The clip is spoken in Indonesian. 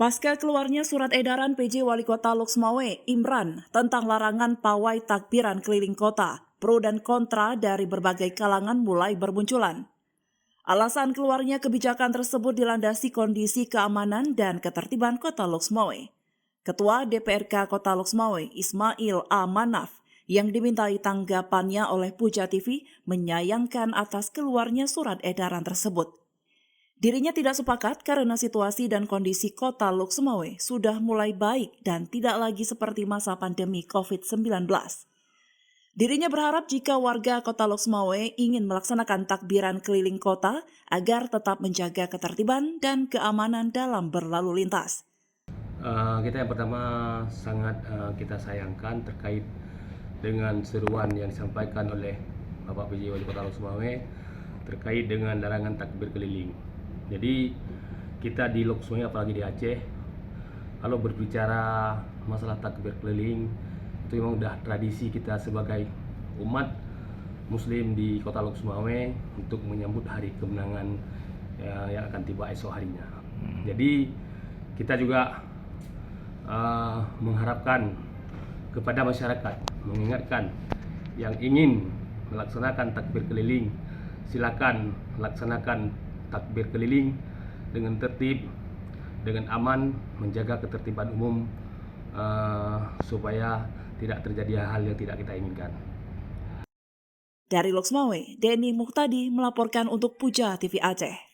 Pasca keluarnya surat edaran PJ Wali Kota Loksmawe, Imran, tentang larangan pawai takbiran keliling kota, pro dan kontra dari berbagai kalangan mulai bermunculan. Alasan keluarnya kebijakan tersebut dilandasi kondisi keamanan dan ketertiban Kota Loksmawe. Ketua DPRK Kota Loksmawe, Ismail A. Manaf, yang dimintai tanggapannya oleh Puja TV, menyayangkan atas keluarnya surat edaran tersebut. Dirinya tidak sepakat karena situasi dan kondisi Kota Loksmawe sudah mulai baik dan tidak lagi seperti masa pandemi COVID-19. Dirinya berharap jika warga Kota Loksmawe ingin melaksanakan takbiran keliling kota agar tetap menjaga ketertiban dan keamanan dalam berlalu lintas. Kita yang pertama sangat kita sayangkan terkait dengan seruan yang disampaikan oleh Bapak PJ Wali Kota Loksmawe terkait dengan larangan takbir keliling. Jadi kita di Loksmawe, apalagi di Aceh, kalau berbicara masalah takbir keliling, itu memang udah tradisi kita sebagai umat Muslim di Kota Loksmawe untuk menyambut hari kemenangan yang akan tiba esok harinya. Jadi kita juga mengharapkan kepada masyarakat, mengingatkan yang ingin melaksanakan takbir keliling, silakan laksanakan takbir keliling dengan tertib, dengan aman, menjaga ketertiban umum supaya tidak terjadi hal yang tidak kita inginkan. Dari Loksmawe, Denny Muhtadi melaporkan untuk Puja TV Aceh.